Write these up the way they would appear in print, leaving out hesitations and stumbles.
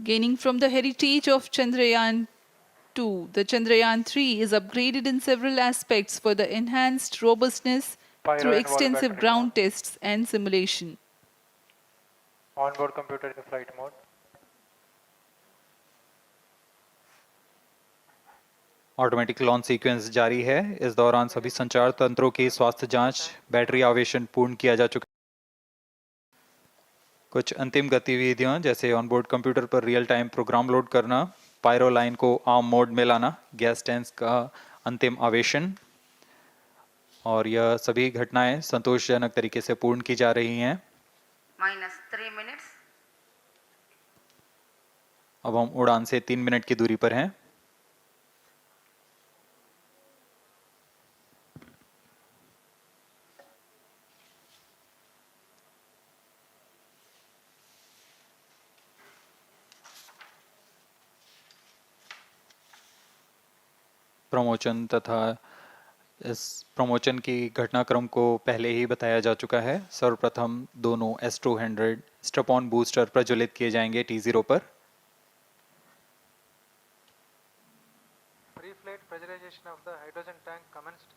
Gaining from the heritage of Chandrayaan-2, the Chandrayaan-3 is upgraded in several aspects for the enhanced robustness through Pyro and wall extensive battery ground on. tests and simulation. Onboard computer in flight mode. Automatic launch sequence जारी है। इस दौरान सभी संचार तंत्रों की स्वास्थ्य जांच, बैटरी आवेशन पूर्ण किया जा चुका है। कुछ अंतिम गतिविधियां जैसे ऑनबोर्ड कंप्यूटर पर रियल टाइम प्रोग्राम लोड करना, पायरो लाइन को आर्म मोड में लाना, गैस टैंक्स का अंतिम आवेशन, और यह सभी घटनाएं संतोषजनक तरीके से पूर्ण की जा रही हैं। -3 minutes. अब हम उड़ान से 3 मिनट की दूरी पर हैं। प्रमोशन तथा इस प्रमोशन की घटनाक्रम को पहले ही बताया जा चुका है। सर्वप्रथम दोनों S200 स्ट्रैप-ऑन बूस्टर प्रज्वलित किए जाएंगे T0 पर। Pre-flight pressurization of the hydrogen tank commenced.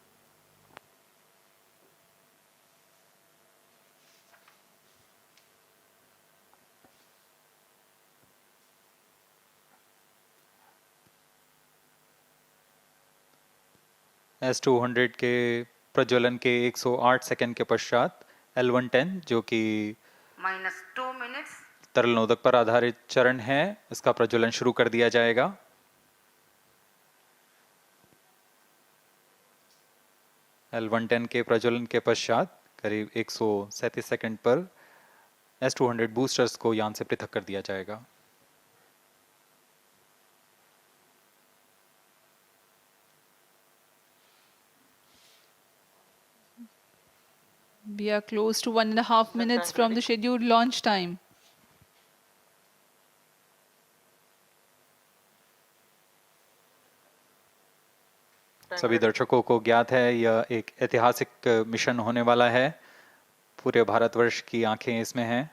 S200 के प्रज्वलन के 108 सेकंड के पश्चात L110 जो कि -2 minutes. तरल नोदक पर आधारित चरण है, इसका प्रज्वलन शुरू कर दिया जाएगा। L110 के प्रज्वलन के पश्चात करीब 137 सेकंड पर S200 बूस्टर्स को यान से पृथक कर दिया जाएगा। We are close to 1.5 minutes from the scheduled launch time. सभी दर्शकों को ज्ञात है यह एक ऐतिहासिक मिशन होने वाला है। पूरे भारतवर्ष की आंखें इसमें हैं।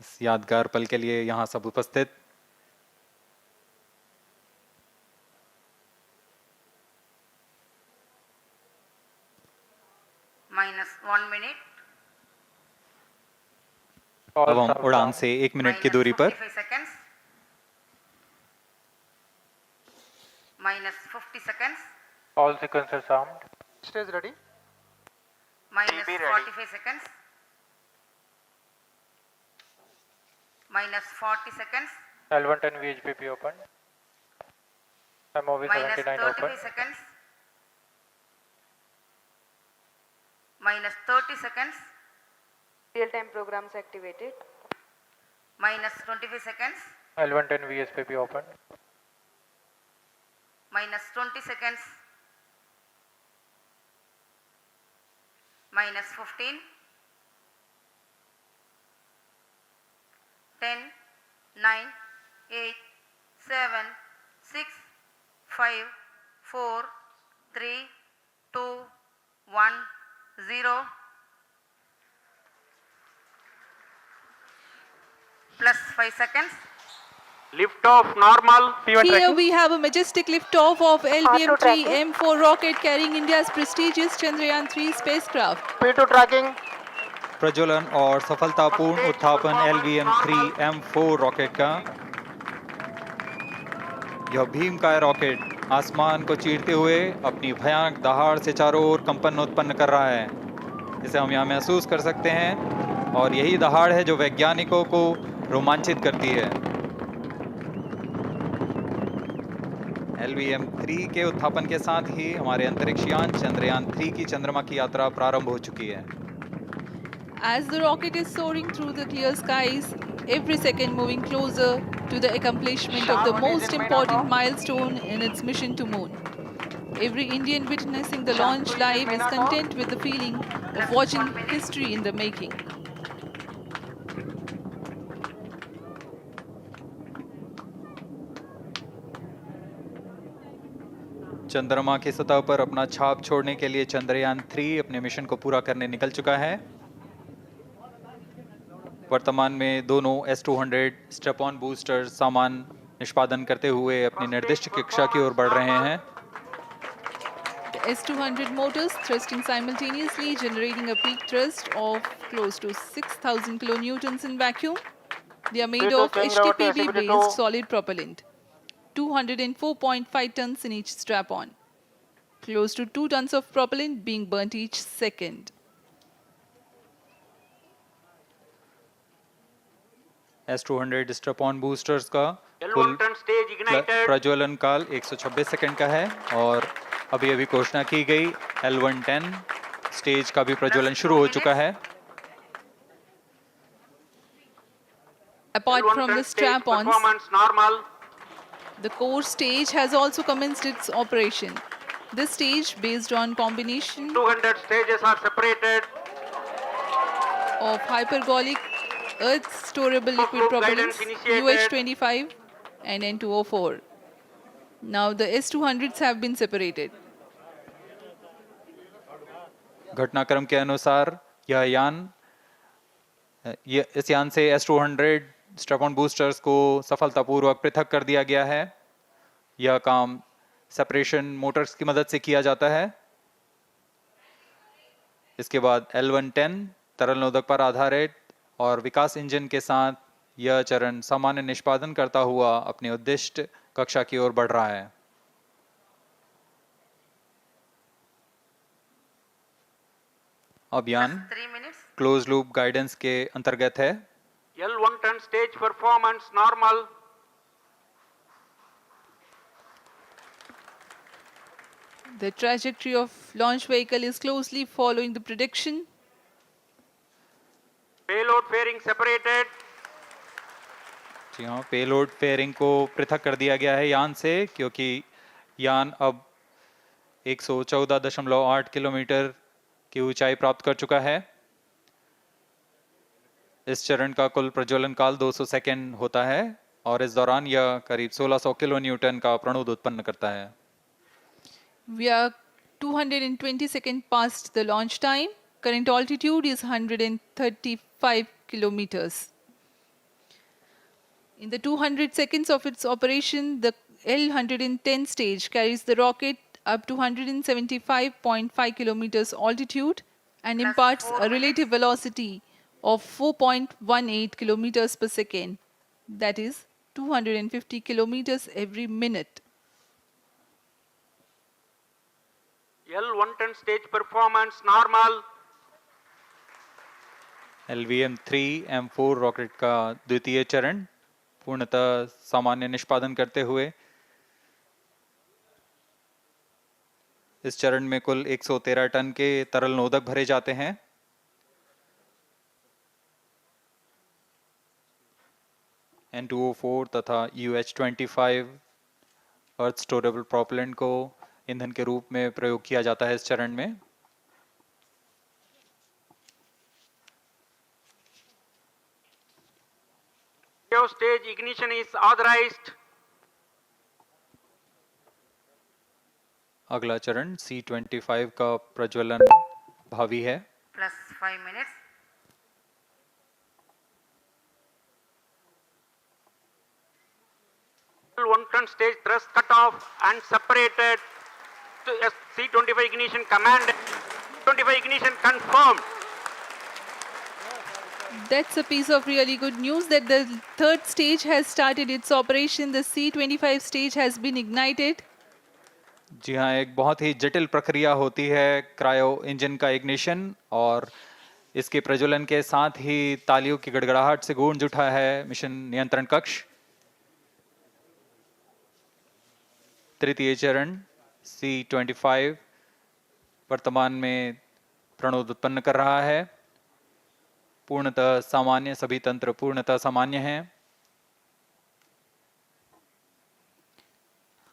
इस यादगार पल के लिए यहाँ सब उपस्थित -1 minute. अब हम उड़ान से 1 मिनट की दूरी पर -55 seconds. -50 seconds. All sequences armed. Stage ready. -45 seconds. -40 seconds. L110 VHPP open. MOV 79 open. -35 seconds. -30 seconds. Real-time programs activated. -25 seconds. L110 VSPP open. -20 seconds. -15. 10, 9, 8, 7, 6, 5, 4, 3, 2, 1, 0. +5 seconds. Lift off normal. P1 Here tracking. we have a majestic liftoff of LBM-3 M4 rocket carrying India's prestigious Chandrayaan-3 spacecraft. P2 tracking. प्रज्वलन और सफलतापूर्ण उत्थापन LVM-3 M4 rocket का। यह भीमकाय rocket आसमान को चीरते हुए अपनी भयानक दहाड़ से चारों ओर कंपन उत्पन्न कर रहा है। इसे हम यहाँ महसूस कर सकते हैं और यही दहाड़ है जो वैज्ञानिकों को रोमांचित करती है। LVM-3 के उत्थापन के साथ ही हमारे अंतरिक्ष यान चंद्रयान-3 की चंद्रमा की यात्रा प्रारंभ हो चुकी है। As the rocket is soaring through the clear skies, every second moving closer to the accomplishment of the most important milestone in its mission to moon. Every Indian witnessing the launch live is content with the feeling of watching history in the making. चंद्रमा की सतह पर अपना छाप छोड़ने के लिए चंद्रयान 3 अपने मिशन को पूरा करने निकल चुका है। वर्तमान में दोनों S200 स्टेप ऑन बूस्टर सामान निष्पादन करते हुए अपनी निर्दिष्ट कक्षा की ओर बढ़ रहे हैं। The S200 motors thrusting simultaneously, generating a peak thrust of close to 6,000 kilonewtons in vacuum. They are made T2 of change gravity, HTPB CVT2. based solid propellant, 204.5 tons in each strap-on, close to 2 tons of propellant being burnt each second. S200 step on boosters का L1 कुल turn stage ignited. प्रज्वलन काल 126 second का है और अभी अभी घोषणा की गई L110 स्टेज का भी प्रज्वलन शुरू हो चुका है। Apart L1 from turn the stage strap-ons, performance normal. the core stage has also commenced its operation. This stage, based on combination 200 stages are separated. of hypergolic earth storable liquid Loop propellants guidance initiated. UH25 and N204. Now the S200s have been separated. घटनाक्रम के अनुसार इस यान से S200 step on boosters को सफलतापूर्वक पृथक कर दिया गया है। यह काम सेपरेशन मोटर्स की मदद से किया जाता है। इसके बाद L110 तरल नोदक पर आधारित और विकास इंजन के साथ यह चरण सामान्य निष्पादन करता हुआ अपनी उद्दिष्ट कक्षा की ओर बढ़ रहा है। अभियान 3 minutes. क्लोज लूप गाइडेंस के अंतर्गत है। L1 turn stage performance normal. The trajectory of launch vehicle is closely following the prediction. Payload fairing separated. जी हाँ, पेलोड फेयरिंग को पृथक कर दिया गया है यान से, क्योंकि यान अब 114.8 किलोमीटर की ऊंचाई प्राप्त कर चुका है। इस चरण का कुल प्रज्वलन काल 200 सेकेंड होता है और इस दौरान यह करीब 1600 किलो न्यूटन का प्रणुद उत्पन्न करता है। We are 220 seconds past the launch time. Current altitude is 135 kilometers. In the 200 seconds of its operation, the L110 stage carries the rocket up to 175.5 kilometers altitude and Plus imparts 4 a relative velocity of 4.18 kilometers per second. That is 250 kilometers every minute. L1 turn stage performance normal. LVM-3 M4 rocket का द्वितीय चरण पूर्णतः सामान्य निष्पादन करते हुए इस चरण में कुल 113 टन के तरल नोदक भरे जाते हैं। N204 तथा UH25 अर्थ स्टोरेबल प्रोपेलेंट को ईंधन के रूप में प्रयोग किया जाता है इस चरण में। Stage ignition is authorized. अगला चरण C25 का प्रज्वलन भावी है। Plus 5 minutes. L1 turn stage thrust cut off and separated. To C25 ignition command. 25 ignition confirmed. That's a piece of really good news that the third stage has started its operation. The C25 stage has been ignited. जी हाँ, एक बहुत ही जटिल प्रक्रिया होती है cryo engine का ignition, और इसके प्रज्वलन के साथ ही तालियों की गड़गड़ाहट से गूंज उठा है मिशन नियंत्रण कक्ष। तृतीय चरण C25 वर्तमान में प्रणोद उत्पन्न कर रहा है। पूर्णतः सामान्य, सभी तंत्र पूर्णतः सामान्य हैं।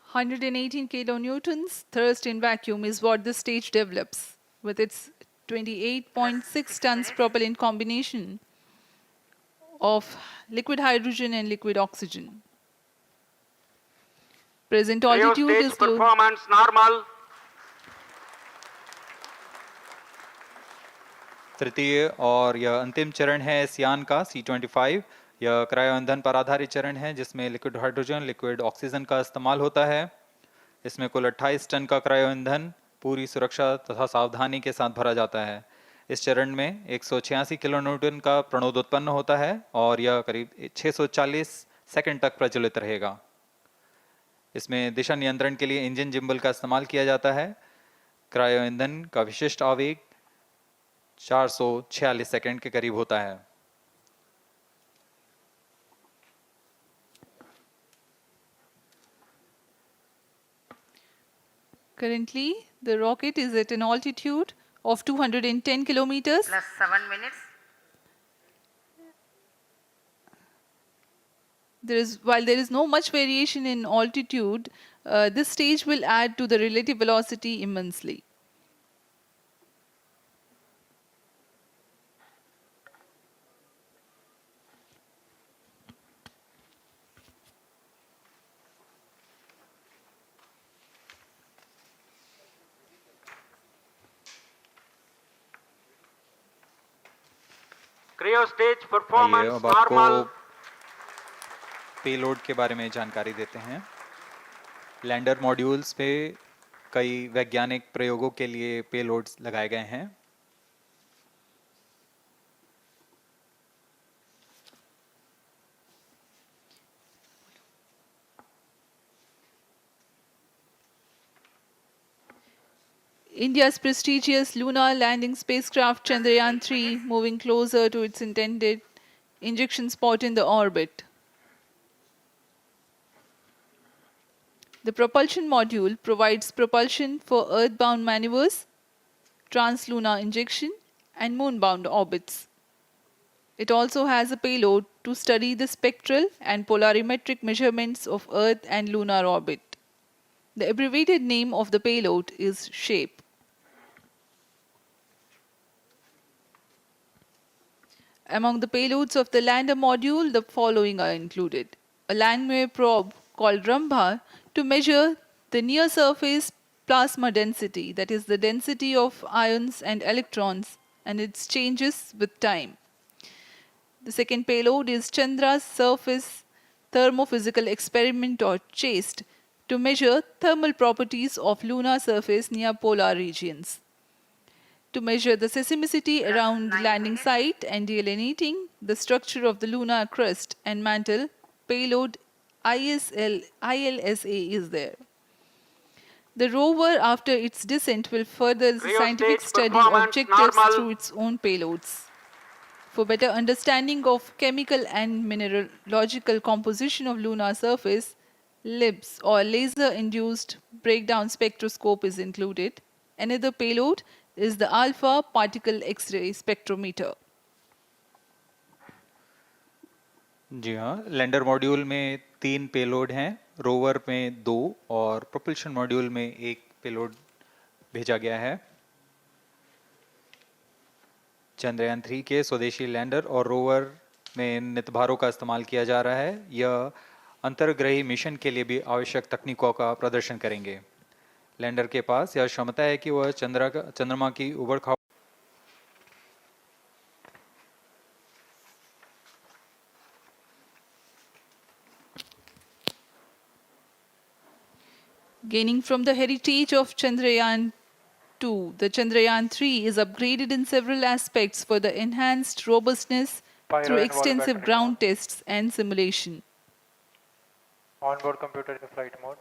118 kilonewtons thrust in vacuum is what this stage develops with its 28.6 tons propellant combination of liquid hydrogen and liquid oxygen. Present altitude Stage is close. performance normal. तृतीय और यह अंतिम चरण है इस यान का C-25। यह क्रायो ईंधन पर आधारित चरण है जिसमें लिक्विड हाइड्रोजन, लिक्विड ऑक्सीजन का इस्तेमाल होता है। इसमें कुल 28 टन का क्रायो ईंधन पूरी सुरक्षा तथा सावधानी के साथ भरा जाता है। इस चरण में 186 किलोन्यूटन का प्रणोद उत्पन्न होता है और यह करीब 640 सेकंड तक प्रज्वलित रहेगा। इसमें दिशा नियंत्रण के लिए इंजन जिम्बल का इस्तेमाल किया जाता है। क्रायो ईंधन का विशिष्ट आवेग 446 सेकंड के करीब होता है। Currently, the rocket is at an altitude of 210 kilometers. plus 7 minutes. While there is no much variation in altitude, this stage will add to the relative velocity immensely. Cryo stage आइए performance अब आपको normal. Payload के बारे में जानकारी देते हैं। Lander modules पे कई वैज्ञानिक प्रयोगों के लिए पेलोड्स लगाए गए हैं। India's prestigious lunar landing spacecraft Chandrayaan-3 moving closer to its intended injection spot in the orbit. The propulsion module provides propulsion for earthbound maneuvers, translunar injection, and moonbound orbits. It also has a payload to study the spectral and polarimetric measurements of Earth and lunar orbit. The abbreviated name of the payload is SHAPE. Among the payloads of the lander module, the following are included. A Langmuir probe called Rambha to measure the near-surface plasma density, that is the density of ions and electrons, and its changes with time. The second payload is Chandra's Surface Thermophysical Experiment, or CHASTE, to measure thermal properties of lunar surface near polar regions. To measure the seismicity around the landing site and delineating the structure of the lunar crust and mantle, payload ILSA is there. The rover, after its descent, will further the Cryo scientific stage study performance objectives normal. through its own payloads. For better understanding of chemical and mineralogical composition of lunar surface, LIBS, or laser-induced breakdown spectroscope, is included. Another payload is the alpha particle X-ray spectrometer. जी हाँ, lander module में 3 payload हैं, rover में 2 और propulsion module में 1 payload भेजा गया है। चंद्रयान 3 के स्वदेशी लैंडर और रोवर में नितभारों का इस्तेमाल किया जा रहा है। यह अंतर्ग्रही मिशन के लिए भी आवश्यक तकनीकों का प्रदर्शन करेंगे। लैंडर के पास यह क्षमता है कि वह चंद्रमा की उबड़-खाबड़ Gaining from the heritage of Chandrayaan-2, the Chandrayaan-3 is upgraded in several aspects for the enhanced robustness Pyro through and extensive wall ground tests and simulation. Onboard computer in flight mode.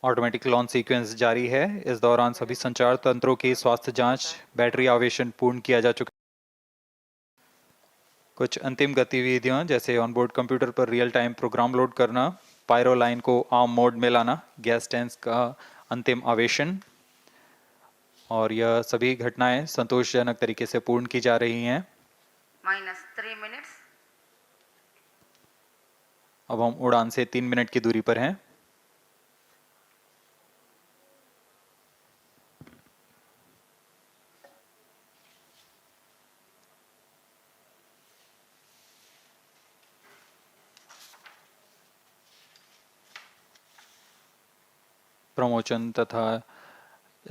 Automatic launch sequence जारी है। इस दौरान सभी संचार तंत्रों की स्वास्थ्य जांच, बैटरी आवेशन पूर्ण किया जा चुका है। कुछ अंतिम गतिविधियां जैसे ऑनबोर्ड कंप्यूटर पर रियल टाइम प्रोग्राम लोड करना, पायरो लाइन को आर्म मोड में लाना, गैस टैंक्स का अंतिम आवेशन, और यह सभी घटनाएं संतोषजनक तरीके से पूर्ण की जा रही हैं। minus 3 minutes. अब हम उड़ान से 3 मिनट की दूरी पर हैं। प्रमोशन तथा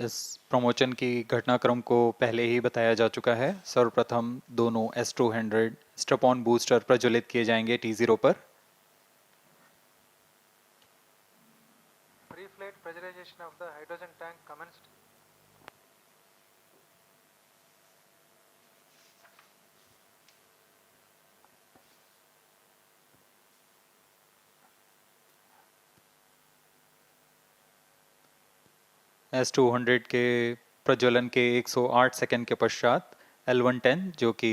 इस प्रमोशन की घटनाक्रम को पहले ही बताया जा चुका है। सर्वप्रथम दोनों S200 स्ट्रैप-ऑन बूस्टर प्रज्वलित किए जाएंगे T0 पर। Pre-flight pressurization of the hydrogen tank commenced. S200 के प्रज्वलन के 108 सेकंड के पश्चात L110 जो कि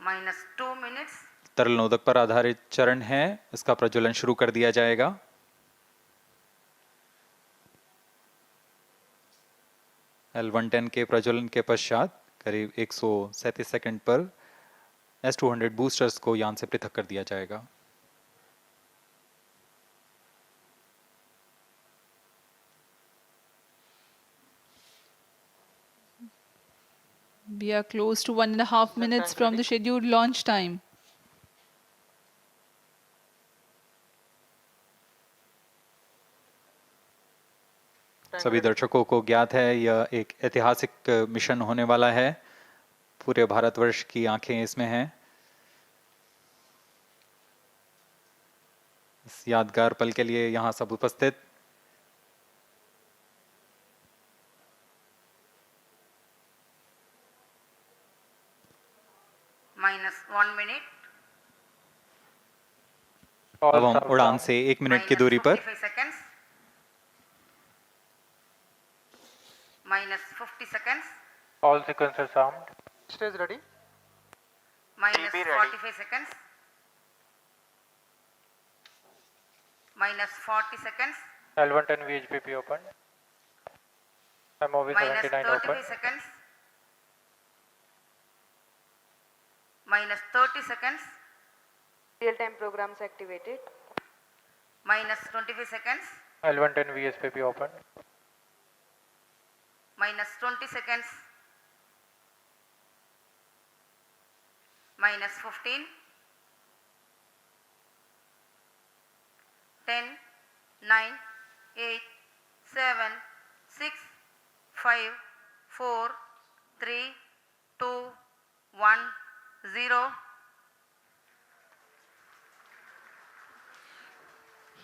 minus 2 minutes, तरल नोदक पर आधारित चरण है, इसका प्रज्वलन शुरू कर दिया जाएगा। L110 के प्रज्वलन के पश्चात करीब 137 सेकंड पर S200 बूस्टर्स को यान से पृथक कर दिया जाएगा। We are close to 1.5 minutes from the scheduled launch time. सभी दर्शकों को ज्ञात है यह एक ऐतिहासिक मिशन होने वाला है। पूरे भारतवर्ष की आंखें इसमें हैं। इस यादगार पल के लिए यहाँ सब उपस्थित minus 1 minute, अब हम उड़ान से 1 मिनट की minus दूरी पर 55 seconds, minus 50 seconds, All sequences armed. Stage ready. minus TB ready. 45 seconds, minus 40 seconds, L110 VHPP open. MOV minus 79 35 open. seconds, minus 30 seconds, Real-time programs activated. minus 25 seconds, L110 VSPP open. minus 20 seconds, minus 15, 10, 9, 8, 7, 6, 5, 4, 3, 2, 1, 0.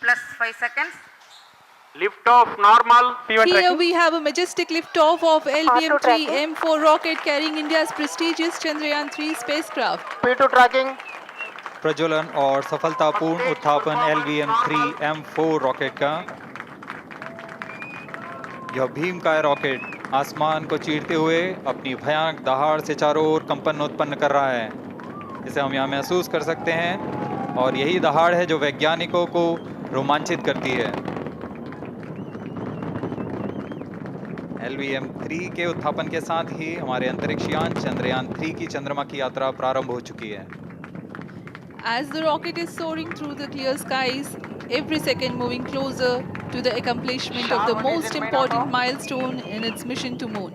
Plus 5 seconds. Lift off normal. Here we have a majestic liftoff of LBM-3 M4 rocket carrying India's prestigious Chandrayaan-3 spacecraft. P2 tracking. प्रज्वलन और सफलतापूर्ण उत्थापन LVM-3 M4 rocket का। यह भीमकाय rocket आसमान को चीरते हुए अपनी भयानक दहाड़ से चारों ओर कंपन उत्पन्न कर रहा है। इसे हम यहाँ महसूस कर सकते हैं और यही दहाड़ है जो वैज्ञानिकों को रोमांचित करती है। LVM-3 के उत्थापन के साथ ही हमारे अंतरिक्ष यान चंद्रयान-3 की चंद्रमा की यात्रा प्रारंभ हो चुकी है। As the rocket is soaring through the clear skies, every second moving closer to the accomplishment of the most important milestone in its mission to moon.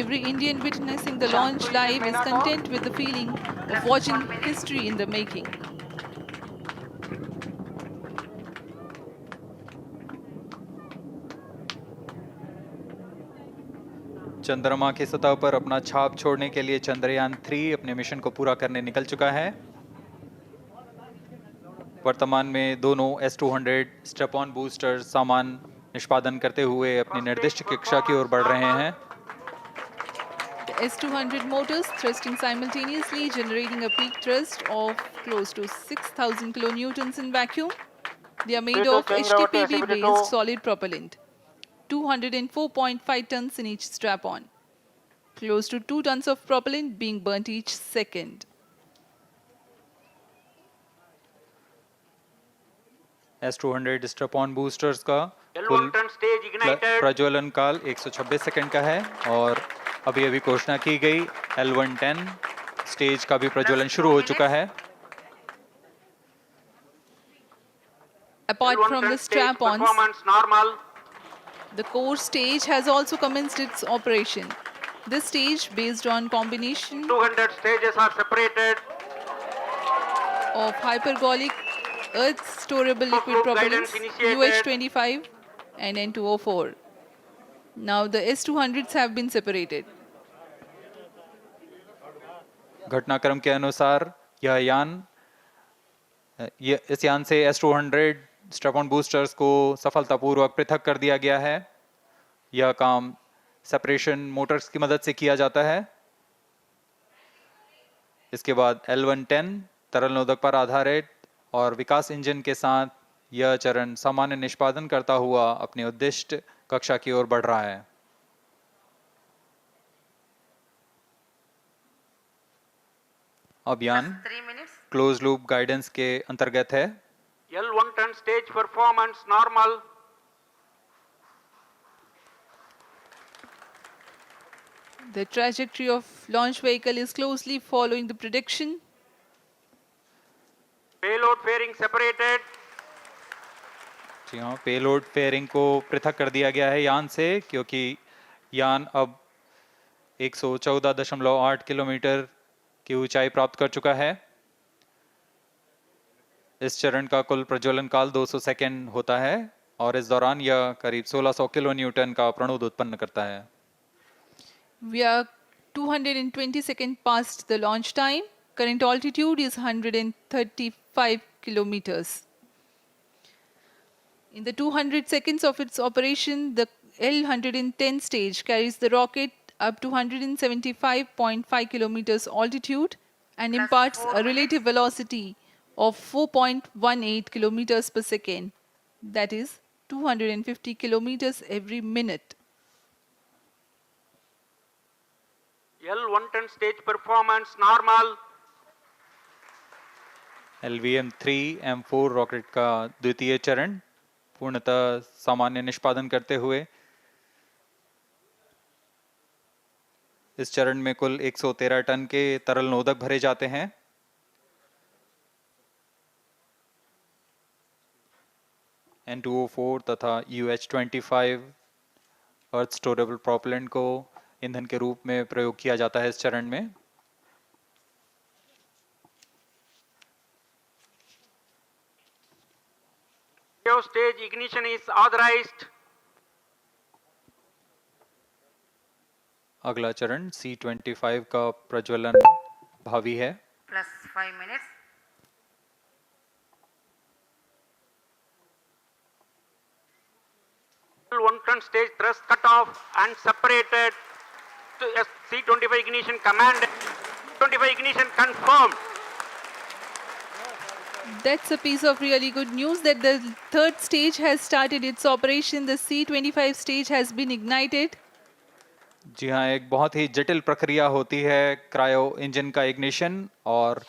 Every Indian witnessing the launch live is content with the feeling of watching history in the making. चंद्रमा की सतह पर अपना छाप छोड़ने के लिए चंद्रयान-3 अपने मिशन को पूरा करने निकल चुका है। वर्तमान में दोनों S200 स्ट्रैप-ऑन बूस्टर सामान निष्पादन करते हुए अपनी निर्दिष्ट कक्षा की ओर बढ़ रहे हैं। The S200 motors thrusting simultaneously, generating a peak thrust of close to 6,000 kilonewtons in vacuum. They are made of HTPB-based solid propellant, 204.5 tons in each strap-on, close to 2 tons of propellant being burnt each second. S200 strap-on boosters का कुल L110 stage ignited. प्रज्वलन काल 126 second का है और अभी अभी घोषणा की गई L110 स्टेज का भी प्रज्वलन शुरू हो चुका है। Apart from the L110 stage strap-ons, performance normal. the core stage has also commenced its operation. This stage, based on combination 200 stages are separated. of hypergolic Earth storable liquid Outlook propellants guidance initiated. UH-25 and N2O4. Now the S-200s have been separated. घटनाक्रम के अनुसार यह यान इस यान से S-200 strap-on boosters को सफलतापूर्वक पृथक कर दिया गया है। यह काम सेपरेशन मोटर्स की मदद से किया जाता है। इसके बाद L-110 तरल नोदक पर आधारित और विकास इंजन के साथ यह चरण सामान्य निष्पादन करता हुआ अपने उद्दिष्ट कक्षा की ओर बढ़ रहा है। अभियान 3 minutes. क्लोज लूप गाइडेंस के अंतर्गत है। L110 stage performance normal. The trajectory of launch vehicle is closely following the prediction. Payload fairing separated. जी हाँ, पेलोड फेयरिंग को पृथक कर दिया गया है यान से, क्योंकि यान अब 114.8 किलोमीटर की ऊंचाई प्राप्त कर चुका है। इस चरण का कुल प्रज्वलन काल 200 सेकेंड होता है और इस दौरान यह करीब 1600 किलो न्यूटन का प्रणुद उत्पन्न करता है। We are 220 seconds past the launch time. Current altitude is 135 kilometers. In the 200 seconds of its operation, the L-110 stage carries the rocket up to 175.5 kilometers altitude and Plus imparts 4 a relative velocity of 4.18 kilometers per second. That is 250 kilometers every minute. L110 stage performance normal. LVM-3 M4 rocket का द्वितीय चरण पूर्णतः सामान्य निष्पादन करते हुए इस चरण में कुल 113 टन के तरल नोदक भरे जाते हैं। N2O4 तथा UH-25 अर्थ स्टोरेबल प्रोपेलेंट को ईंधन के रूप में प्रयोग किया जाता है इस चरण में। Stage ignition is authorized. अगला चरण C-25 का प्रज्वलन भावी है। Plus 5 minutes. L110 stage thrust cut off and separated to C-25 ignition command. 25 ignition confirmed. That's a piece of really good news that the third stage has started its operation. The C-25 stage has been ignited. जी हाँ, एक बहुत ही जटिल प्रक्रिया होती है cryo engine का ignition, और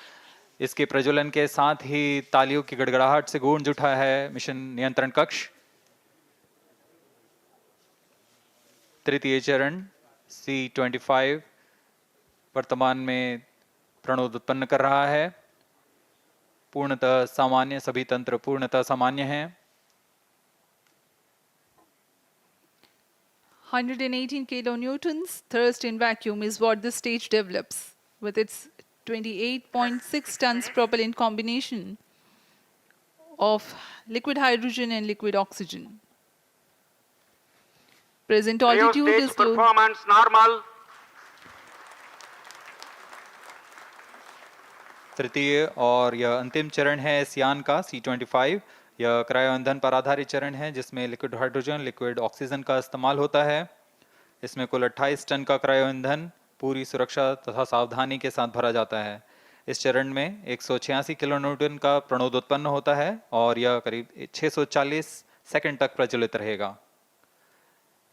इसके प्रज्वलन के साथ ही तालियों की गड़गड़ाहट से गूंज उठा है मिशन नियंत्रण कक्ष। तृतीय चरण C-25 वर्तमान में प्रणोद उत्पन्न कर रहा है। पूर्णतः सामान्य, सभी तंत्र पूर्णतः सामान्य हैं। 118 kilonewtons thrust in vacuum is what the stage develops with its 28.6 tons propellant combination of liquid hydrogen and liquid oxygen. Present altitude Stage is close. performance normal. तृतीय और यह अंतिम चरण है इस यान का C-25। यह क्रायो ईंधन पर आधारित चरण है जिसमें लिक्विड हाइड्रोजन, लिक्विड ऑक्सीजन का इस्तेमाल होता है। इसमें कुल 28 टन का क्रायो ईंधन पूरी सुरक्षा तथा सावधानी के साथ भरा जाता है। इस चरण में 186 किलो न्यूटन का प्रणोद उत्पन्न होता है और यह करीब 640 सेकंड तक प्रज्वलित रहेगा।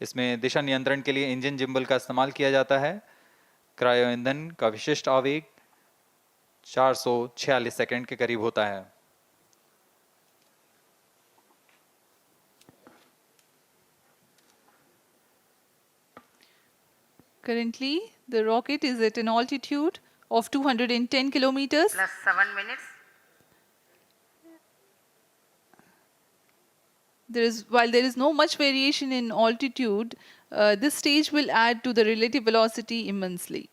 इसमें दिशा नियंत्रण के लिए इंजन जिम्बल का इस्तेमाल किया जाता है। क्रायो ईंधन का विशिष्ट आवेग 446 सेकंड के करीब होता है। Currently, the rocket is at an altitude of 210 kilometers. Plus 7 minutes. While there is no much variation in altitude, this stage will add to the relative velocity immensely.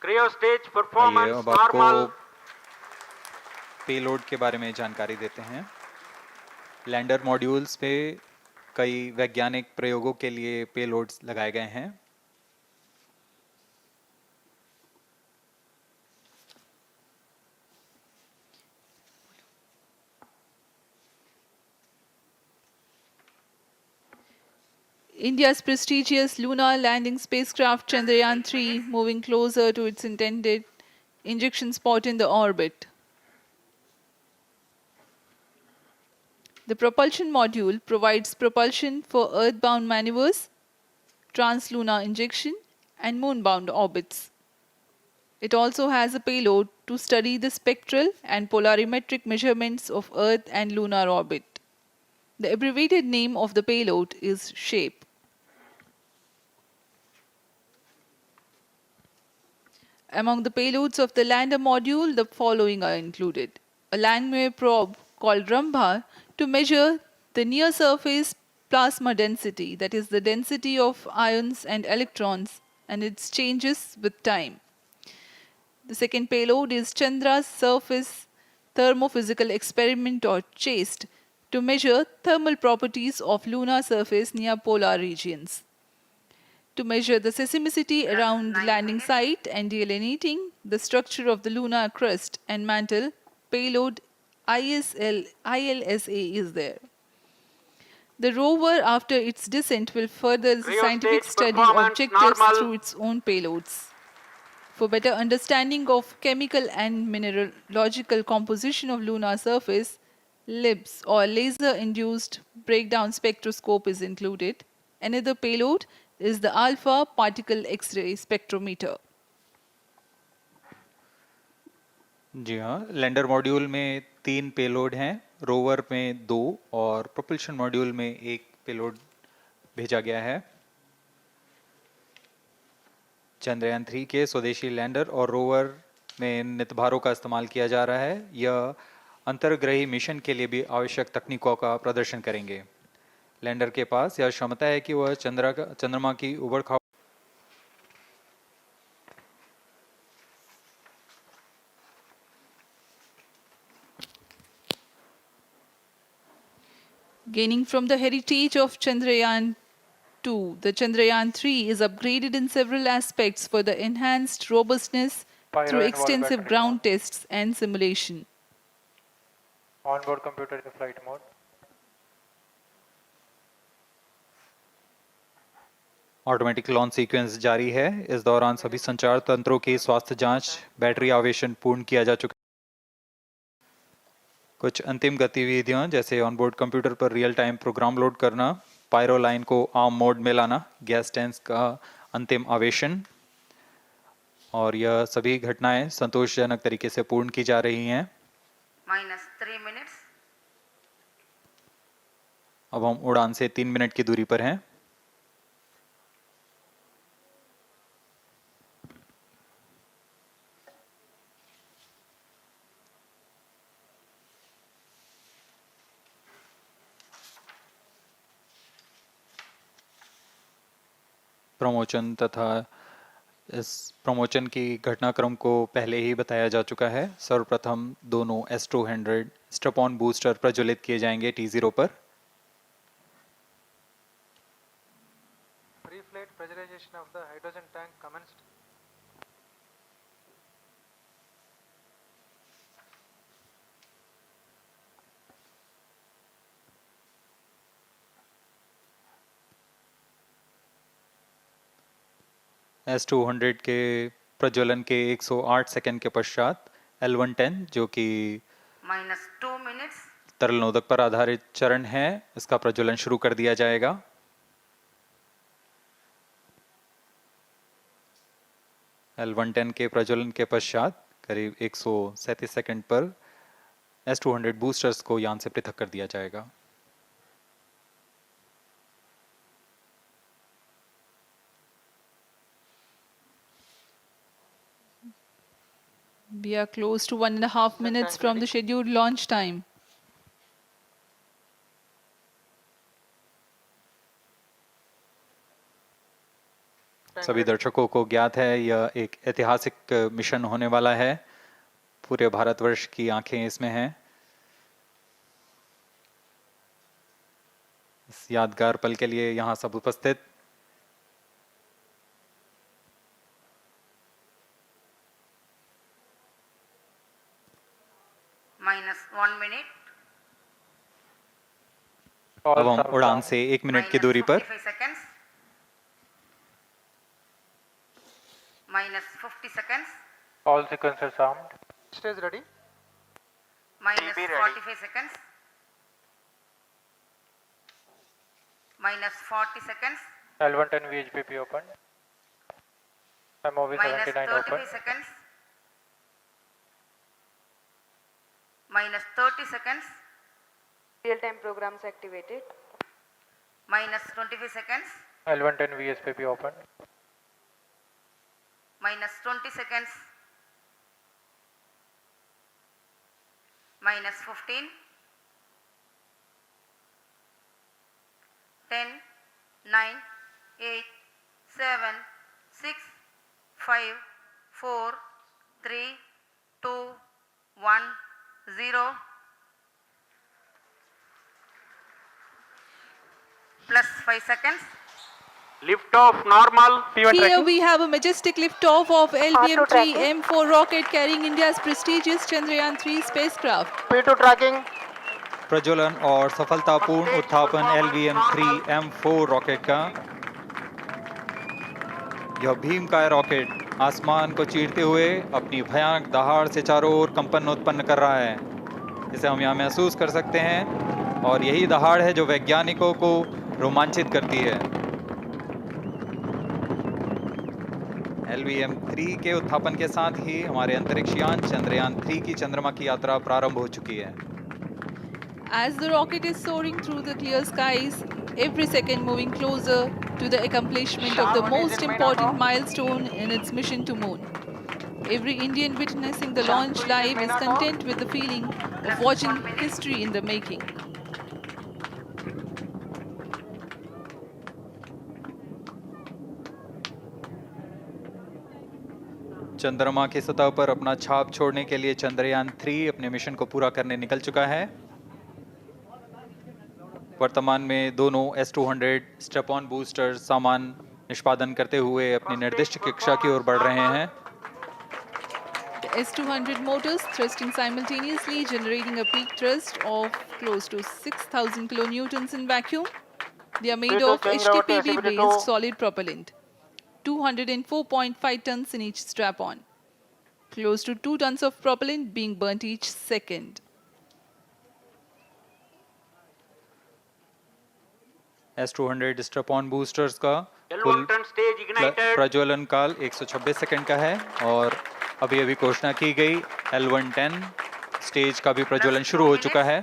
Cryo stage आइए performance अब आपको normal. Payload के बारे में जानकारी देते हैं। Lander modules पे कई वैज्ञानिक प्रयोगों के लिए पेलोड्स लगाए गए हैं। India's prestigious lunar landing spacecraft Chandrayaan-3 moving closer to its intended injection spot in the orbit. The propulsion module provides propulsion for Earth-bound maneuvers, translunar injection, and moon-bound orbits. It also has a payload to study the spectral and polarimetric measurements of Earth and lunar orbit. The abbreviated name of the payload is SHAPE. Among the payloads of the lander module, the following are included. A Langmuir probe called Rambha to measure the near-surface plasma density, that is the density of ions and electrons, and its changes with time. The second payload is Chandra's Surface Thermophysical Experiment, or CHASTE, to measure thermal properties of lunar surface near polar regions. To measure the seismicity around the 9 landing minutes. site and delineating the structure of the lunar crust and mantle, payload ILSA is there. The rover, after its descent, will further the Cryo scientific stage study performance objectives normal. through its own payloads. For better understanding of chemical and mineralogical composition of lunar surface, LIBS, or laser-induced breakdown spectroscope, is included. Another payload is the alpha particle X-ray spectrometer. जी हाँ, lander module में 3 payload हैं, rover में 2 और propulsion module में 1 payload भेजा गया है। चंद्रयान 3 के स्वदेशी लैंडर और रोवर में नितभारों का इस्तेमाल किया जा रहा है। यह अंतर्ग्रही मिशन के लिए भी आवश्यक तकनीकों का प्रदर्शन करेंगे। लैंडर के पास यह क्षमता है कि वह चंद्रमा की उबड़-खाबड़ Gaining from the heritage of Chandrayaan 2, the Chandrayaan 3 is upgraded in several aspects for the enhanced robustness Pyro through and wall extensive battery ground mode. tests and simulation. Onboard computer in flight mode. Automatic launch sequence जारी है। इस दौरान सभी संचार तंत्रों की स्वास्थ्य जांच, बैटरी आवेशन पूर्ण किया जा चुका है। कुछ अंतिम गतिविधियां जैसे ऑनबोर्ड कंप्यूटर पर रियल टाइम प्रोग्राम लोड करना, पायरो लाइन को आर्म मोड में लाना, गैस टैंक्स का अंतिम आवेशन, और यह सभी घटनाएं संतोषजनक तरीके से पूर्ण की जा रही हैं। -3 minutes. अब हम उड़ान से 3 मिनट की दूरी पर हैं। प्रमोचन तथा इस प्रमोचन की घटनाक्रम को पहले ही बताया जा चुका है। सर्वप्रथम दोनों S200 स्ट्रप-ऑन बूस्टर प्रज्वलित किए जाएंगे T0 पर। Pre-flight pressurization of the hydrogen tank commenced. S200 के प्रज्वलन के 108 सेकंड के पश्चात L110 जो कि -2 minutes. तरल नोदक पर आधारित चरण है, इसका प्रज्वलन शुरू कर दिया जाएगा। L110 के प्रज्वलन के पश्चात करीब 137 सेकंड पर S200 बूस्टर्स को यान से पृथक कर दिया जाएगा। We are close to 1.5 minutes from the scheduled launch time. सभी दर्शकों को ज्ञात है यह एक ऐतिहासिक मिशन होने वाला है। पूरे भारतवर्ष की आंखें इसमें हैं। इस यादगार पल के लिए यहाँ सब उपस्थित -1 minute. अब हम उड़ान से 1 मिनट की दूरी पर -55 seconds. -50 seconds. All sequencers armed. Stage ready. -45 seconds. -40 seconds. L110 VHPP open. MOV 79 -35 open. seconds. -30 seconds. Real-time programs activated. -25 seconds. L110 VSPP open. -20 seconds. -15. 10, 9, 8, 7, 6, 5, 4, 3, 2, 1, 0. Plus 5 seconds. Lift off normal. Here we have a majestic liftoff of LVM-3 M4 rocket carrying India's prestigious Chandrayaan-3 spacecraft. P2 tracking. प्रज्वलन और सफलतापूर्ण उत्थापन LVM-3 M4 rocket का। यह भीमकाय rocket आसमान को चीरते हुए अपनी भयानक दहाड़ से चारों ओर कंपन उत्पन्न कर रहा है। इसे हम यहाँ महसूस कर सकते हैं और यही दहाड़ है जो वैज्ञानिकों को रोमांचित करती है। LVM-3 के उत्थापन के साथ ही हमारे अंतरिक्ष यान चंद्रयान-3 की चंद्रमा की यात्रा प्रारंभ हो चुकी है। As the rocket is soaring through the clear skies, every second moving closer to the accomplishment of the most important milestone in its mission to moon. Every Indian witnessing the launch live is content with the feeling of watching history in the making. चंद्रमा की सतह पर अपना छाप छोड़ने के लिए चंद्रयान-3 अपने मिशन को पूरा करने निकल चुका है। वर्तमान में दोनों S-200 स्टेप ऑन बूस्टर सामान निष्पादन करते हुए अपनी निर्दिष्ट कक्षा की ओर बढ़ रहे हैं। The S-200 motors thrusting simultaneously, generating a peak thrust of close to 6,000 kilonewtons in vacuum. They are made of HTPB-based solid propellant, 204.5 tons in each strap-on, close to 2 tons of propellant being burnt each second. S-200 step on boosters का कुल L110 stage ignited. प्रज्वलन काल 126 second का है और अभी अभी घोषणा की गई L110 स्टेज का भी प्रज्वलन शुरू हो चुका है।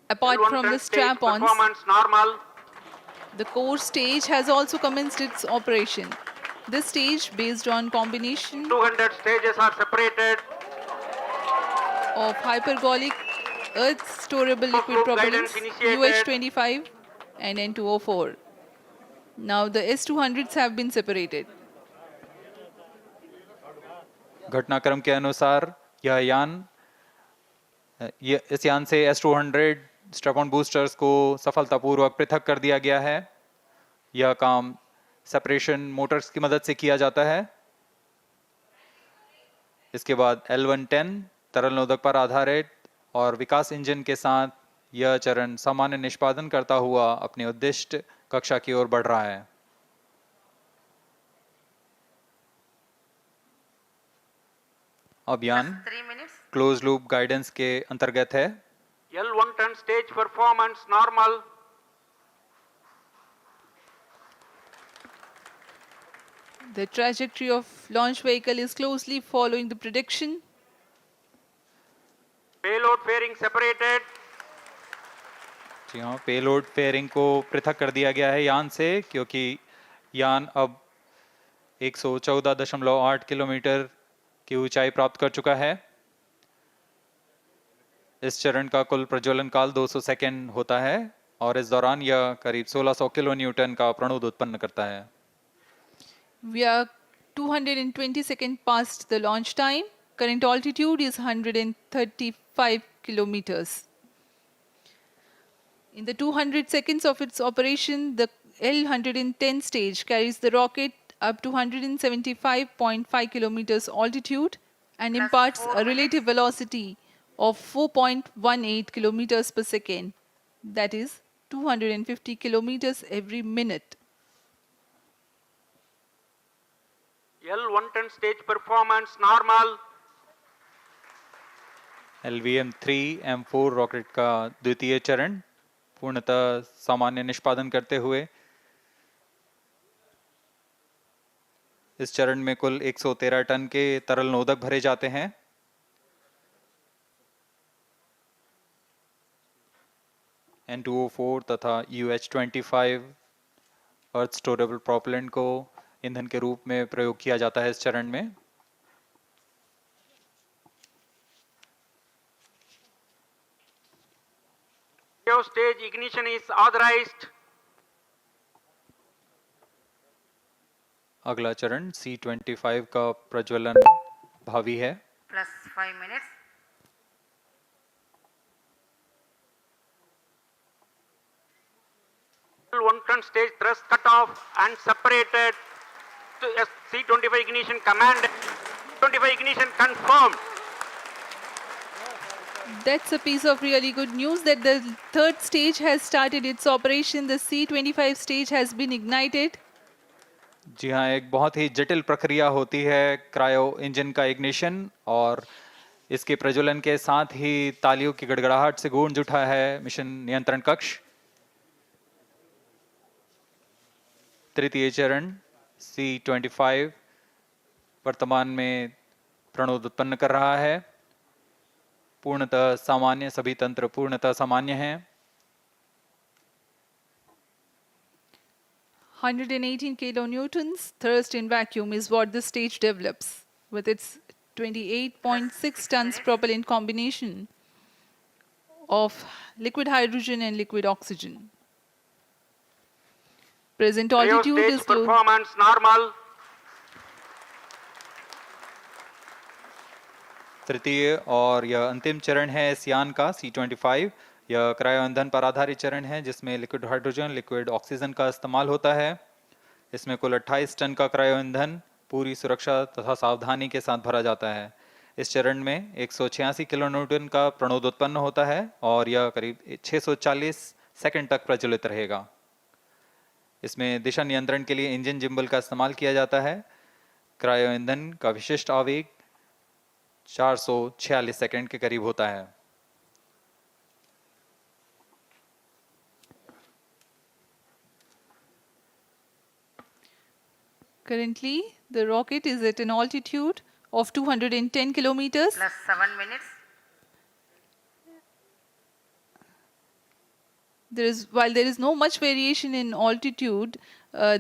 Apart from the L110 stage strap-ons, performance normal. the core stage has also commenced its operation. This stage, based on combination 200 stages are separated. of hypergolic earth storable liquid Outlook guidance propellants initiated. UH-25 and N2O4. Now the S-200s have been separated. घटनाक्रम के अनुसार इस यान से S-200 step on boosters को सफलतापूर्वक पृथक कर दिया गया है। यह काम सेपरेशन मोटर्स की मदद से किया जाता है। इसके बाद L110 तरल नोदक पर आधारित और विकास इंजन के साथ यह चरण सामान्य निष्पादन करता हुआ अपने उद्दिष्ट कक्षा की ओर बढ़ रहा है। अब यान 3 minutes. क्लोज लूप गाइडेंस के अंतर्गत है। L110 stage performance normal. The trajectory of launch vehicle is closely following the prediction. Payload fairing separated. जी हाँ, पेलोड फेयरिंग को पृथक कर दिया गया है यान से, क्योंकि यान अब 114.8 किलोमीटर की ऊंचाई प्राप्त कर चुका है। इस चरण का कुल प्रज्वलन काल 200 सेकेंड होता है। और इस दौरान यह करीब 1600 किलो न्यूटन का प्रणोद उत्पन्न करता है. We are 220 seconds past the launch time. Current altitude is 135 kilometers. In the 200 seconds of its operation, the L-110 stage carries the rocket up to 175.5 kilometers altitude and Plus imparts 4 a relative velocity of 4.18 kilometers per second. That is 250 kilometers every minute. L110 stage performance normal. LVM-3M4 rocket का द्वितीय चरण पूर्णतः सामान्य निष्पादन करते हुए इस चरण में कुल 113 टन के तरल नोदक भरे जाते हैं. N2O4 तथा UH-25 अर्थ स्टोरेबल प्रोपेलेंट को ईंधन के रूप में प्रयोग किया जाता है इस चरण में. Stage ignition is authorized. अगला चरण C-25 का प्रज्वलन भावी है. plus 5 minutes. L110 stage thrust cut off and separated to C-25 ignition command. 25 ignition confirmed. That's a piece of really good news that the third stage has started its operation. The C-25 stage has been ignited. जी हाँ, एक बहुत ही जटिल प्रक्रिया होती है cryo engine का ignition और इसके प्रज्वलन के साथ ही तालियों की गड़गड़ाहट से गूंज उठा है मिशन नियंत्रण कक्ष. तृतीय चरण C-25 वर्तमान में प्रणोद उत्पन्न कर रहा है. पूर्णतः सामान्य, सभी तंत्र पूर्णतः सामान्य हैं. 118 kilonewtons thrust in vacuum is what the stage develops with its 28.6 tons propellant combination of liquid hydrogen and liquid oxygen. Present altitude Stage is close. performance normal. तृतीय और यह अंतिम चरण है इस यान का C-25. यह क्रायो ईंधन पर आधारित चरण है जिसमें लिक्विड हाइड्रोजन, लिक्विड ऑक्सीजन का इस्तेमाल होता है. इसमें कुल 28 टन का क्रायो ईंधन पूरी सुरक्षा तथा सावधानी के साथ भरा जाता है. इस चरण में 186 किलो न्यूटन का प्रणोद उत्पन्न होता है और यह करीब 640 सेकंड तक प्रज्वलित रहेगा. इसमें दिशा नियंत्रण के लिए इंजन जिम्बल का इस्तेमाल किया जाता है. क्रायो ईंधन का विशिष्ट आवेग 446 सेकंड के करीब होता है. Currently, the rocket is at an altitude of 210 kilometers. Plus 7 minutes. While there is no much variation in altitude,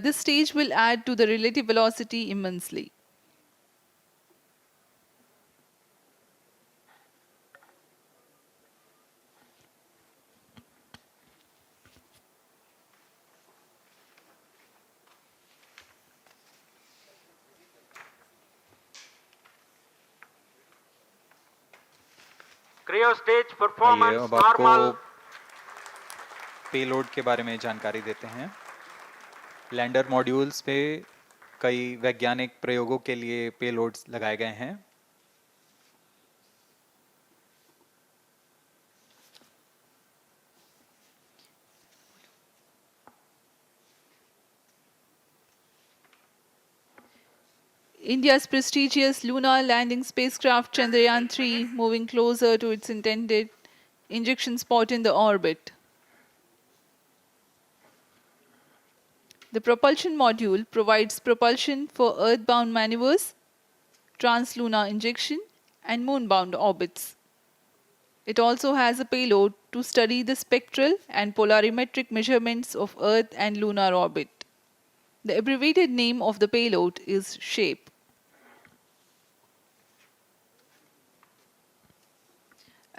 this stage will add to the relative velocity immensely. Cryo stage आइए performance अब आपको normal. Payload के बारे में जानकारी देते हैं. Lander modules पे कई वैज्ञानिक प्रयोगों के लिए पेलोड्स लगाए गए हैं. India's prestigious lunar landing spacecraft Chandrayaan-3 moving closer to its intended injection spot in the orbit. The propulsion module provides propulsion for earthbound maneuvers, translunar injection, and moonbound orbits. It also has a payload to study the spectral and polarimetric measurements of Earth and lunar orbit. The abbreviated name of the payload is SHAPE.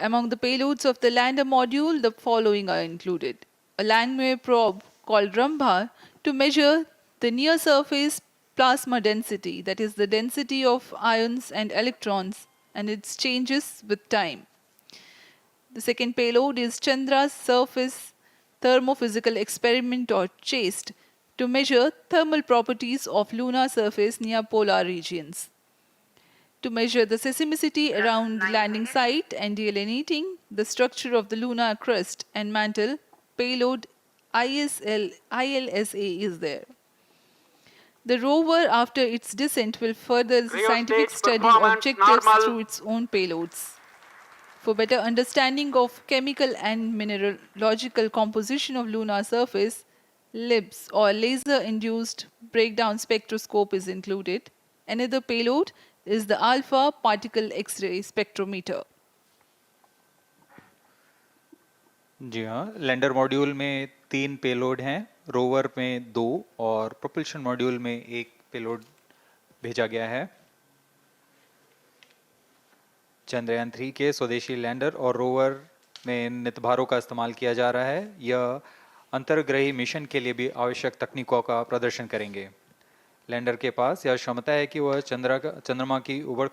Among the payloads of the lander module, the following are included: a landwehr probe called Rambha to measure the near surface plasma density, that is the density of ions and electrons, and its changes with time. The second payload is Chandra's Surface Thermophysical Experiment, or CHASTE, to measure thermal properties of lunar surface near polar regions. To measure the seismicity around the 9 landing minutes. site and delineating the structure of the lunar crust and mantle, payload ILSA is there. The rover, after its descent, will further the Cryostage scientific study performance objectives normal. through its own payloads. For better understanding of chemical and mineralogical composition of lunar surface, LIBS, or laser-induced breakdown spectroscope, is included. Another payload is the alpha particle X-ray spectrometer. जी हाँ, lander module में 3 payload हैं, rover में 2 और propulsion module में 1 payload भेजा गया है। चंद्रयान 3 के स्वदेशी लैंडर और रोवर में नितभारों का इस्तेमाल किया जा रहा है। यह अंतर्ग्रही मिशन के लिए भी आवश्यक तकनीकों का प्रदर्शन करेंगे। लैंडर के पास यह क्षमता है कि वह चंद्रमा की उबड़